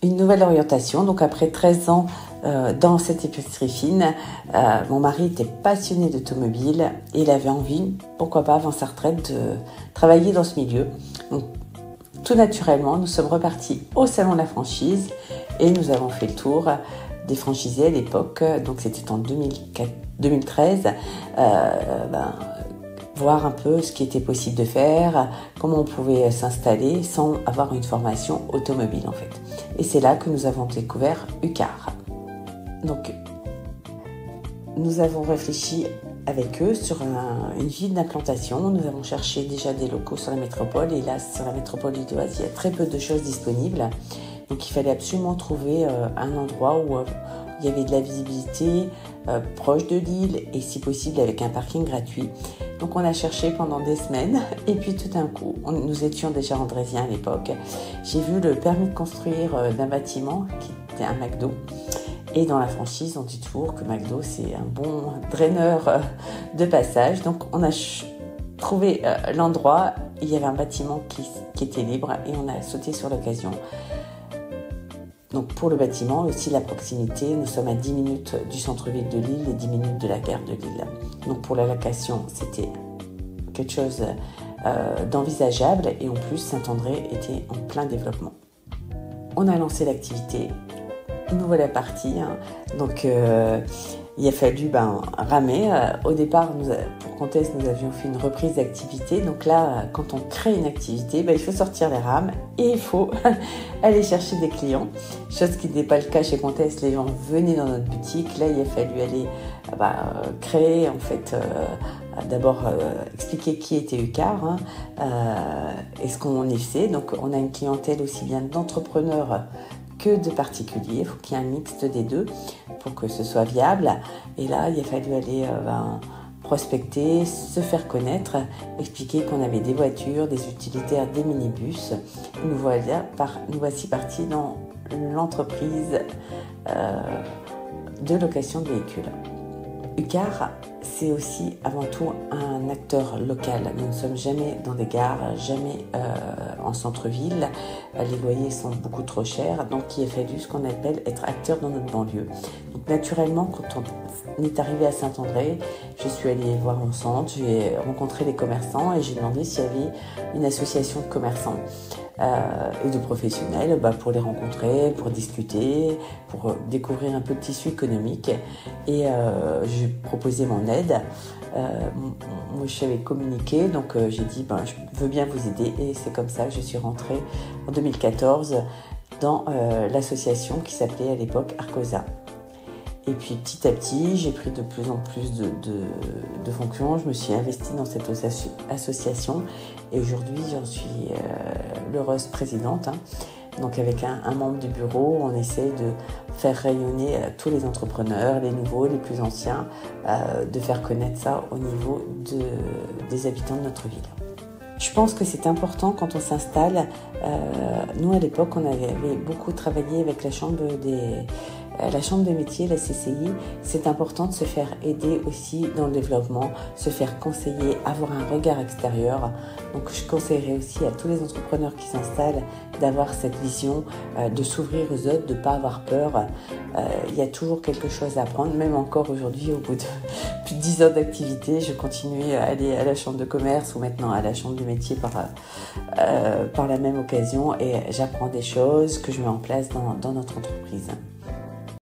une nouvelle orientation. Donc après 13 ans dans cette épicerie fine, mon mari était passionné d'automobile et il avait envie, pourquoi pas avant sa retraite, de travailler dans ce milieu. Donc tout naturellement, nous sommes repartis au salon de la franchise et nous avons fait le tour des franchisés à l'époque. Donc c'était en 2013. Voir un peu ce qui était possible de faire, comment on pouvait s'installer sans avoir une formation automobile en fait. Et c'est là que nous avons découvert UCAR. Donc, nous avons réfléchi avec eux sur une ville d'implantation. Nous avons cherché déjà des locaux sur la métropole et là, sur la métropole lilloise, il y a très peu de choses disponibles. Donc, il fallait absolument trouver un endroit où il y avait de la visibilité proche de Lille et si possible avec un parking gratuit. Donc on a cherché pendant des semaines et puis tout d'un coup, nous étions déjà andrésiens à l'époque. J'ai vu le permis de construire d'un bâtiment qui était un McDo. Et dans la franchise, on dit toujours que McDo c'est un bon draineur de passage. Donc on a trouvé l'endroit, il y avait un bâtiment qui était libre et on a sauté sur l'occasion. Donc pour le bâtiment, aussi la proximité, nous sommes à 10 minutes du centre-ville de Lille et 10 minutes de la gare de Lille. Donc pour la location, c'était quelque chose d'envisageable et en plus Saint-André était en plein développement. On a lancé l'activité, nous voilà partis. Donc il a fallu ramer. Au départ, pour Comtesse, nous avions fait une reprise d'activité. Donc là, quand on crée une activité, il faut sortir les rames et il faut aller chercher des clients. Chose qui n'était pas le cas chez Comtesse. Les gens venaient dans notre boutique. Là, il a fallu aller créer, en fait, d'abord expliquer qui était UCAR et ce qu'on y fait. Donc, on a une clientèle aussi bien d'entrepreneurs que de particuliers. Il faut qu'il y ait un mixte des deux pour que ce soit viable. Et là, il a fallu aller prospecter, se faire connaître, expliquer qu'on avait des voitures, des utilitaires, des minibus. Nous voici partis dans l'entreprise de location de véhicules. UCAR, c'est aussi avant tout un acteur local. Nous ne sommes jamais dans des gares, jamais en centre-ville. Les loyers sont beaucoup trop chers, donc il a fallu ce qu'on appelle être acteur dans notre banlieue. Donc naturellement, quand on est arrivé à Saint-André, je suis allée voir mon centre, j'ai rencontré les commerçants et j'ai demandé s'il y avait une association de commerçants et de professionnels pour les rencontrer, pour discuter, pour découvrir un peu le tissu économique. Et j'ai proposé mon aide. Moi, je savais communiquer, donc j'ai dit je veux bien vous aider. Et c'est comme ça que je suis rentrée en 2014 dans l'association qui s'appelait à l'époque Arcosa. Et puis petit à petit, j'ai pris de plus en plus de fonctions. Je me suis investie dans cette association et aujourd'hui, j'en suis l'heureuse présidente. Donc avec un membre du bureau, on essaie de faire rayonner tous les entrepreneurs, les nouveaux, les plus anciens, de faire connaître ça au niveau des habitants de notre ville. Je pense que c'est important quand on s'installe. Nous, à l'époque, on avait beaucoup travaillé avec la chambre des métiers, la CCI. C'est important de se faire aider aussi dans le développement, se faire conseiller, avoir un regard extérieur. Donc, je conseillerais aussi à tous les entrepreneurs qui s'installent d'avoir cette vision, de s'ouvrir aux autres, de ne pas avoir peur. Il y a toujours quelque chose à apprendre, même encore aujourd'hui, au bout de plus de 10 ans d'activité, je continue à aller à la chambre de commerce ou maintenant à la chambre du métier par la même occasion et j'apprends des choses que je mets en place dans notre entreprise.